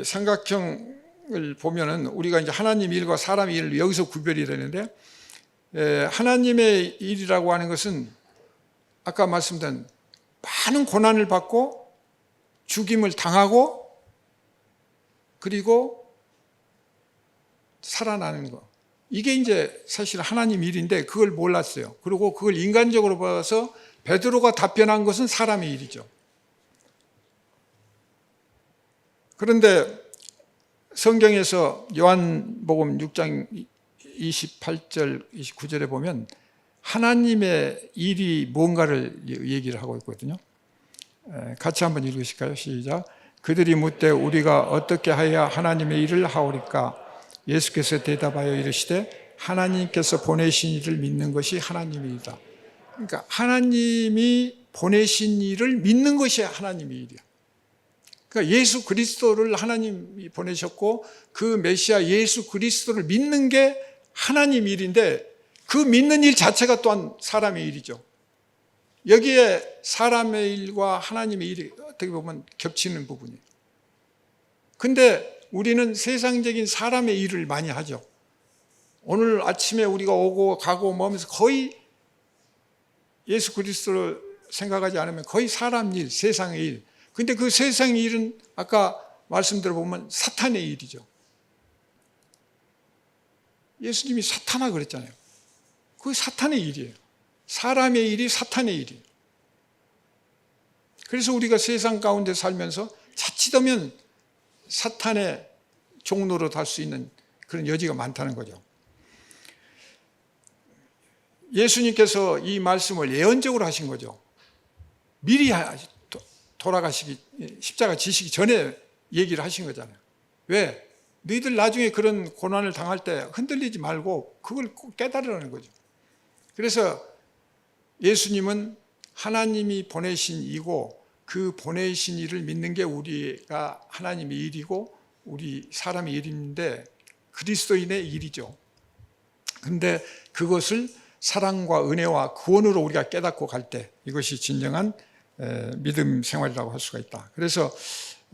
삼각형을 보면은 우리가 이제 하나님 일과 사람 일을 여기서 구별이 되는데, 하나님의 일이라고 하는 것은 아까 말씀드린 많은 고난을 받고 죽임을 당하고 그리고 살아나는 거, 이게 이제 사실 하나님 일인데 그걸 몰랐어요. 그리고 그걸 인간적으로 봐서 베드로가 답변한 것은 사람의 일이죠. 그런데 성경에서 요한복음 6장 28절, 29절에 보면 하나님의 일이 뭔가를 얘기를 하고 있거든요. 같이 한번 읽으실까요? 시작. 그들이 묻되 우리가 어떻게 하여야 하나님의 일을 하오리까? 예수께서 대답하여 이르시되 하나님께서 보내신 일을 믿는 것이 하나님의 일이다. 그러니까 하나님이 보내신 일을 믿는 것이 하나님의 일이야. 그러니까 예수 그리스도를 하나님이 보내셨고 그 메시아 예수 그리스도를 믿는 게 하나님 일인데 그 믿는 일 자체가 또한 사람의 일이죠. 여기에 사람의 일과 하나님의 일이 어떻게 보면 겹치는 부분이에요. 근데 우리는 세상적인 사람의 일을 많이 하죠. 오늘 아침에 우리가 오고 가고 뭐 하면서 거의 예수 그리스도를 생각하지 않으면 거의 사람 일, 세상의 일. 근데 그 세상의 일은 아까 말씀 들어보면 사탄의 일이죠. 예수님이 사탄아 그랬잖아요. 그게 사탄의 일이에요. 사람의 일이 사탄의 일이에요. 그래서 우리가 세상 가운데 살면서 자칫하면 사탄의 종로로 달 수 있는 그런 여지가 많다는 거죠. 예수님께서 이 말씀을 예언적으로 하신 거죠. 미리 돌아가시기, 십자가 지시기 전에 얘기를 하신 거잖아요. 왜? 너희들 나중에 그런 고난을 당할 때 흔들리지 말고 그걸 꼭 깨달으라는 거죠. 그래서 예수님은 하나님이 보내신 이고 그 보내신 일을 믿는 게 우리가 하나님의 일이고 우리 사람의 일인데 그리스도인의 일이죠. 근데 그것을 사랑과 은혜와 구원으로 우리가 깨닫고 갈 때 이것이 진정한 믿음 생활이라고 할 수가 있다. 그래서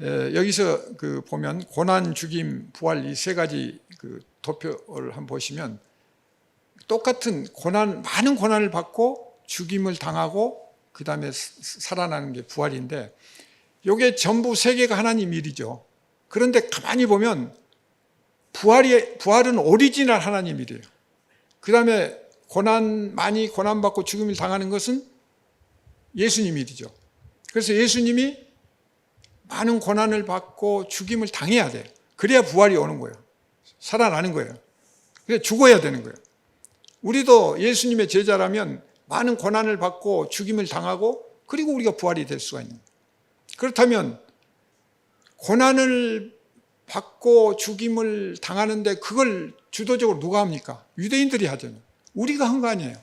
여기서 보면 고난, 죽임, 부활 이 세 가지 도표를 한번 보시면 똑같은 고난, 많은 고난을 받고 죽임을 당하고 그 다음에 살아나는 게 부활인데 이게 전부 세 개가 하나님 일이죠. 그런데 가만히 보면 부활은 오리지널 하나님 일이에요. 그 다음에 많이 고난받고 죽임을 당하는 것은 예수님 일이죠. 그래서 예수님이 많은 고난을 받고 죽임을 당해야 돼요. 그래야 부활이 오는 거예요. 살아나는 거예요. 그래야 죽어야 되는 거예요. 우리도 예수님의 제자라면 많은 고난을 받고 죽임을 당하고 그리고 우리가 부활이 될 수가 있는 거예요. 그렇다면 고난을 받고 죽임을 당하는데 그걸 주도적으로 누가 합니까? 유대인들이 하잖아요. 우리가 한 거 아니에요.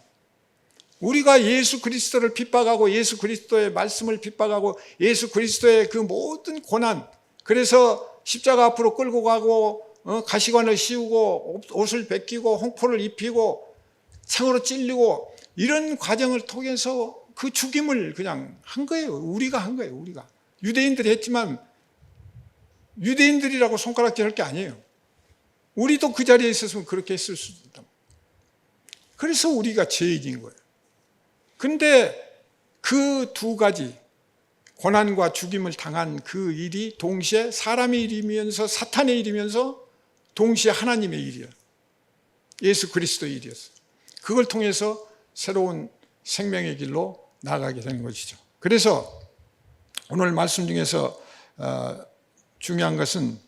우리가 예수 그리스도를 핍박하고 예수 그리스도의 말씀을 핍박하고 예수 그리스도의 그 모든 고난, 그래서 십자가 앞으로 끌고 가고 가시관을 씌우고 옷을 벗기고 홍포를 입히고 창으로 찔리고 이런 과정을 통해서 그 죽임을 그냥 한 거예요. 우리가 한 거예요. 우리가. 유대인들이 했지만 유대인들이라고 손가락질 할 게 아니에요. 우리도 그 자리에 있었으면 그렇게 했을 수도 있다. 그래서 우리가 죄인인 거예요. 근데 그 두 가지 고난과 죽임을 당한 그 일이 동시에 사람의 일이면서 사탄의 일이면서 동시에 하나님의 일이에요. 예수 그리스도의 일이었어요. 그걸 통해서 새로운 생명의 길로 나아가게 되는 것이죠. 그래서 오늘 말씀 중에서 중요한 것은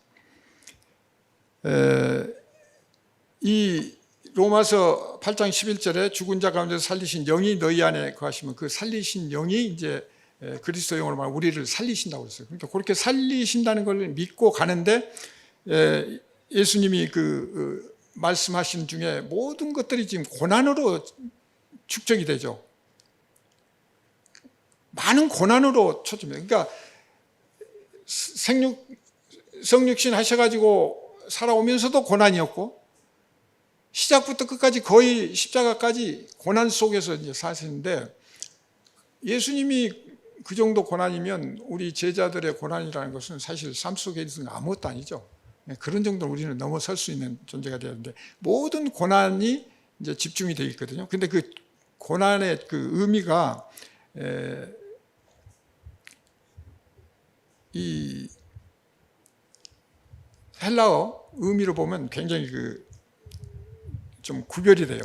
이 로마서 8장 11절에 죽은 자 가운데서 살리신 영이 너희 안에 거하시면 그 살리신 영이 이제 그리스도 영으로 말하면 우리를 살리신다고 했어요. 그러니까 그렇게 살리신다는 걸 믿고 가는데 예수님이 말씀하신 중에 모든 것들이 지금 고난으로 축적이 되죠. 많은 고난으로 초점이에요. 그러니까 성육신 하셔가지고 살아오면서도 고난이었고 시작부터 끝까지 거의 십자가까지 고난 속에서 이제 사시는데 예수님이 그 정도 고난이면 우리 제자들의 고난이라는 것은 사실 삶 속에 있어서 아무것도 아니죠. 그런 정도로 우리는 넘어설 수 있는 존재가 되는데 모든 고난이 이제 집중이 되어 있거든요. 근데 그 고난의 그 의미가 이 헬라어 의미로 보면 굉장히 좀 구별이 돼요.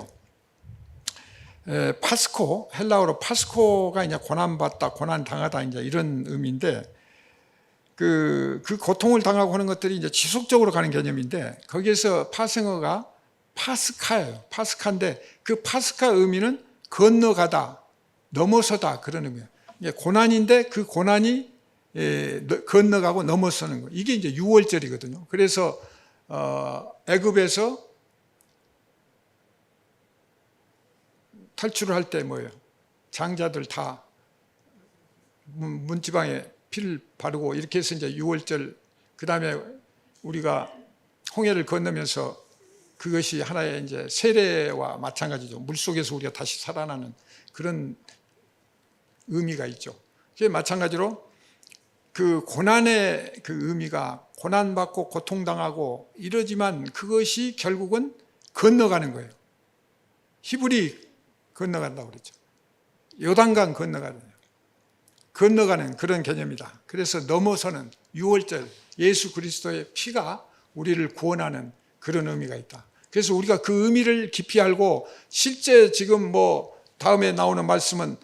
파스코, 헬라어로 파스코가 이제 고난받다, 고난당하다 이제 이런 의미인데 그 고통을 당하고 하는 것들이 이제 지속적으로 가는 개념인데 거기에서 파생어가 파스카예요. 파스카인데 그 파스카 의미는 건너가다, 넘어서다 그런 의미예요. 고난인데 그 고난이 건너가고 넘어서는 거. 이게 이제 유월절이거든요. 그래서 애굽에서 탈출을 할 때 뭐예요? 장자들 다 문지방에 피를 바르고 이렇게 해서 이제 유월절, 그 다음에 우리가 홍해를 건너면서 그것이 하나의 이제 세례와 마찬가지죠. 물 속에서 우리가 다시 살아나는 그런 의미가 있죠. 그게 마찬가지로 그 고난의 그 의미가 고난받고 고통당하고 이러지만 그것이 결국은 건너가는 거예요. 히브리 건너간다고 그랬죠. 요단강 건너가는 그런 개념이다. 그래서 넘어서는 유월절 예수 그리스도의 피가 우리를 구원하는 그런 의미가 있다. 그래서 우리가 그 의미를 깊이 알고 실제 지금 뭐 다음에 나오는 말씀은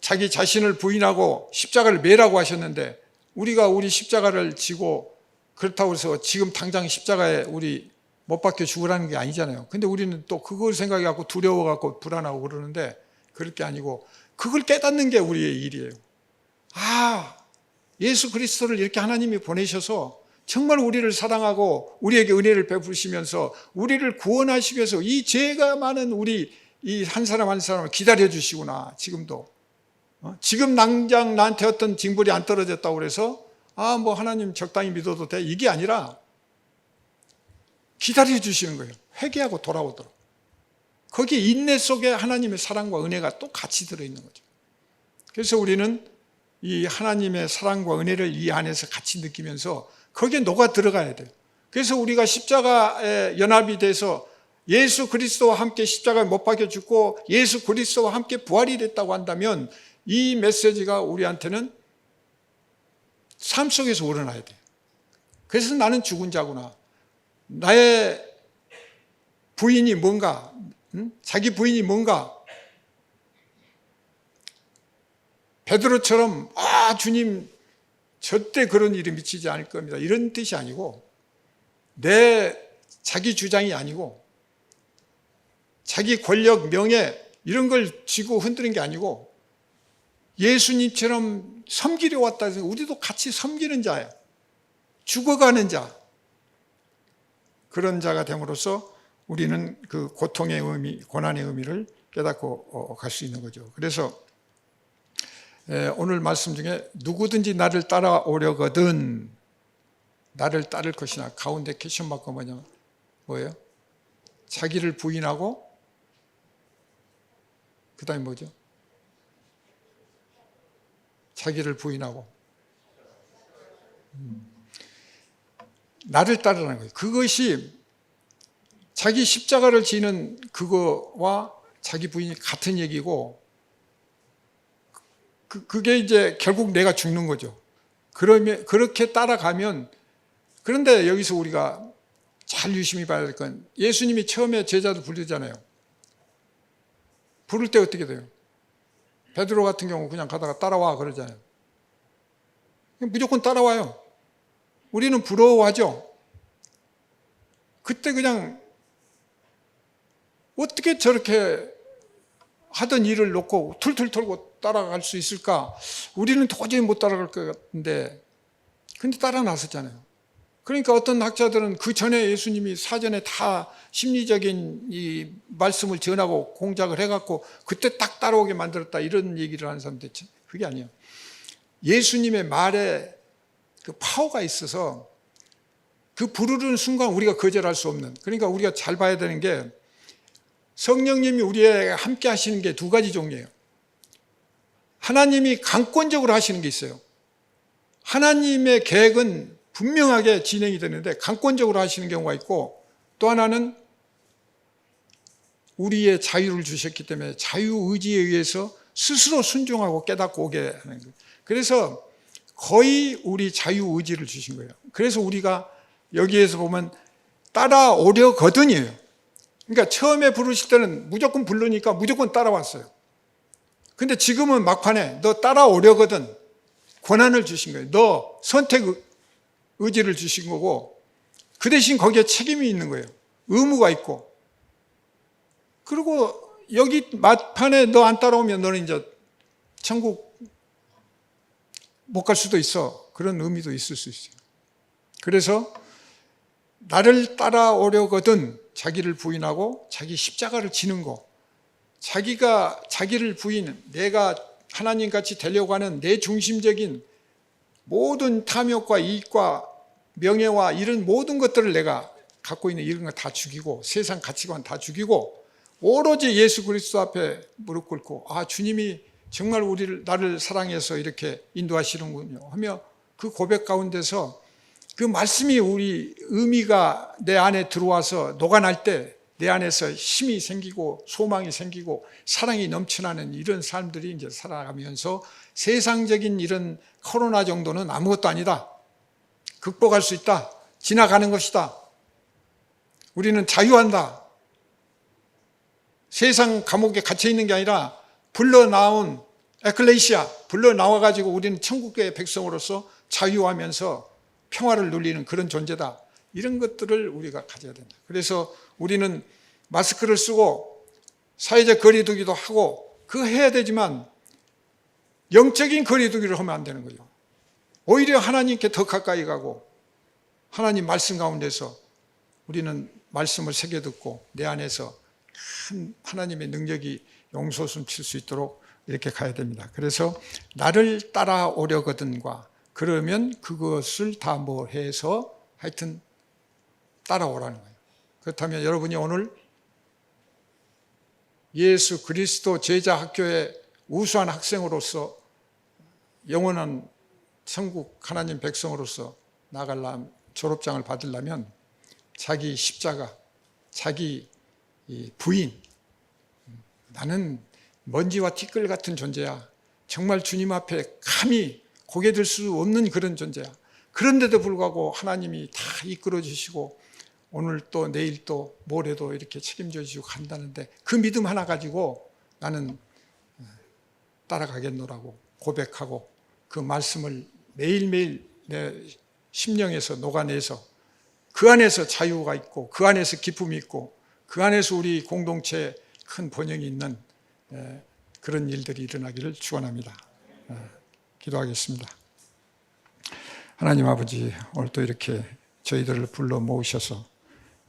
자기 자신을 부인하고 십자가를 매라고 하셨는데 우리가 우리 십자가를 지고 그렇다고 해서 지금 당장 십자가에 우리 못 박혀 죽으라는 게 아니잖아요. 근데 우리는 또 그걸 생각해갖고 두려워갖고 불안하고 그러는데 그럴 게 아니고 그걸 깨닫는 게 우리의 일이에요. 아, 예수 그리스도를 이렇게 하나님이 보내셔서 정말 우리를 사랑하고 우리에게 은혜를 베푸시면서 우리를 구원하시기 위해서 이 죄가 많은 우리 이 한 사람 한 사람을 기다려 주시구나. 지금도 지금 당장 나한테 어떤 징벌이 안 떨어졌다고 그래서 뭐 하나님 적당히 믿어도 돼 이게 아니라 기다려 주시는 거예요. 회개하고 돌아오도록. 거기 인내 속에 하나님의 사랑과 은혜가 또 같이 들어있는 거죠. 그래서 우리는 이 하나님의 사랑과 은혜를 이 안에서 같이 느끼면서 거기에 녹아 들어가야 돼요. 그래서 우리가 십자가에 연합이 돼서 예수 그리스도와 함께 십자가에 못 박혀 죽고 예수 그리스도와 함께 부활이 됐다고 한다면 이 메시지가 우리한테는 삶 속에서 우러나야 돼요. 그래서 나는 죽은 자구나. 나의 부인이 뭔가, 자기 부인이 뭔가, 베드로처럼 주님 절대 그런 일이 미치지 않을 겁니다. 이런 뜻이 아니고 내 자기 주장이 아니고 자기 권력, 명예 이런 걸 쥐고 흔드는 게 아니고 예수님처럼 섬기려 왔다 해서 우리도 같이 섬기는 자예요. 죽어가는 자. 그런 자가 됨으로써 우리는 그 고통의 의미, 고난의 의미를 깨닫고 갈 수 있는 거죠. 그래서 오늘 말씀 중에 누구든지 나를 따라오려거든 나를 따를 것이나 가운데 캐션 마크 뭐예요? 자기를 부인하고 그 다음에 뭐죠? 자기를 부인하고 나를 따르라는 거예요. 그것이 자기 십자가를 지는 그거와 자기 부인이 같은 얘기고 그게 이제 결국 내가 죽는 거죠. 그러면 그렇게 따라가면 그런데 여기서 우리가 잘 유심히 봐야 될 건 예수님이 처음에 제자들 부르잖아요. 부를 때 어떻게 돼요? 베드로 같은 경우 그냥 가다가 따라와 그러잖아요. 무조건 따라와요. 우리는 부러워하죠. 그때 그냥 어떻게 저렇게 하던 일을 놓고 툴툴 털고 따라갈 수 있을까? 우리는 도저히 못 따라갈 것 같은데 근데 따라 나섰잖아요. 그러니까 어떤 학자들은 그 전에 예수님이 사전에 다 심리적인 이 말씀을 전하고 공작을 해갖고 그때 딱 따라오게 만들었다 이런 얘기를 하는 사람들 그게 아니에요. 예수님의 말에 그 파워가 있어서 그 부르는 순간 우리가 거절할 수 없는 그러니까 우리가 잘 봐야 되는 게 성령님이 우리에게 함께 하시는 게 두 가지 종류예요. 하나님이 강권적으로 하시는 게 있어요. 하나님의 계획은 분명하게 진행이 되는데 강권적으로 하시는 경우가 있고 또 하나는 우리의 자유를 주셨기 때문에 자유의지에 의해서 스스로 순종하고 깨닫고 오게 하는 거예요. 그래서 거의 우리 자유의지를 주신 거예요. 그래서 우리가 여기에서 보면 따라오려거든이에요. 그러니까 처음에 부르실 때는 무조건 부르니까 무조건 따라왔어요. 근데 지금은 막판에 너 따라오려거든 권한을 주신 거예요. 너 선택 의지를 주신 거고 그 대신 거기에 책임이 있는 거예요. 의무가 있고 그리고 여기 막판에 너 안 따라오면 너는 이제 천국 못 갈 수도 있어. 그런 의미도 있을 수 있어요. 그래서 나를 따라오려거든 자기를 부인하고 자기 십자가를 지는 거 자기가 자기를 부인 내가 하나님같이 되려고 하는 내 중심적인 모든 탐욕과 이익과 명예와 이런 모든 것들을 내가 갖고 있는 이런 거 다 죽이고 세상 가치관 다 죽이고 오로지 예수 그리스도 앞에 무릎 꿇고 주님이 정말 나를 사랑해서 이렇게 인도하시는군요 하며 그 고백 가운데서 그 말씀이 우리 의미가 내 안에 들어와서 녹아날 때 내 안에서 힘이 생기고 소망이 생기고 사랑이 넘쳐나는 이런 삶들이 이제 살아가면서 세상적인 이런 코로나 정도는 아무것도 아니다. 극복할 수 있다. 지나가는 것이다. 우리는 자유한다. 세상 감옥에 갇혀 있는 게 아니라 불러나온 에클레시아, 불러나와가지고 우리는 천국의 백성으로서 자유하면서 평화를 누리는 그런 존재다. 이런 것들을 우리가 가져야 된다. 그래서 우리는 마스크를 쓰고 사회적 거리두기도 하고 그거 해야 되지만 영적인 거리두기를 하면 안 되는 거죠. 오히려 하나님께 더 가까이 가고 하나님 말씀 가운데서 우리는 말씀을 새겨 듣고 내 안에서 큰 하나님의 능력이 용솟음 칠 수 있도록 이렇게 가야 됩니다. 그래서 나를 따라오려거든과 그러면 그것을 다 뭐 해서 하여튼 따라오라는 거예요. 그렇다면 여러분이 오늘 예수 그리스도 제자 학교의 우수한 학생으로서 영원한 천국 하나님 백성으로서 나가려면 졸업장을 받으려면 자기 십자가, 자기 부인, 나는 먼지와 티끌 같은 존재야. 정말 주님 앞에 감히 고개 들 수 없는 그런 존재야. 그런데도 불구하고 하나님이 다 이끌어 주시고 오늘 또 내일 또 모레도 이렇게 책임져 주시고 간다는데 그 믿음 하나 가지고 나는 따라가겠노라고 고백하고 그 말씀을 매일매일 내 심령에서 녹아내서 그 안에서 자유가 있고 그 안에서 기쁨이 있고 그 안에서 우리 공동체에 큰 번영이 있는 그런 일들이 일어나기를 축원합니다. 기도하겠습니다. 하나님 아버지, 오늘 또 이렇게 저희들을 불러 모으셔서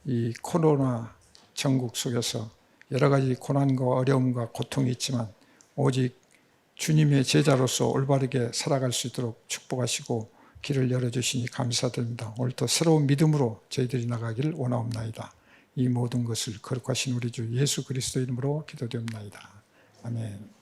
이 코로나 전국 속에서 여러 가지 고난과 어려움과 고통이 있지만 오직 주님의 제자로서 올바르게 살아갈 수 있도록 축복하시고 길을 열어주시니 감사드립니다. 오늘 또 새로운 믿음으로 저희들이 나가기를 원하옵나이다. 이 모든 것을 거룩하신 우리 주 예수 그리스도 이름으로 기도드립나이다. 아멘.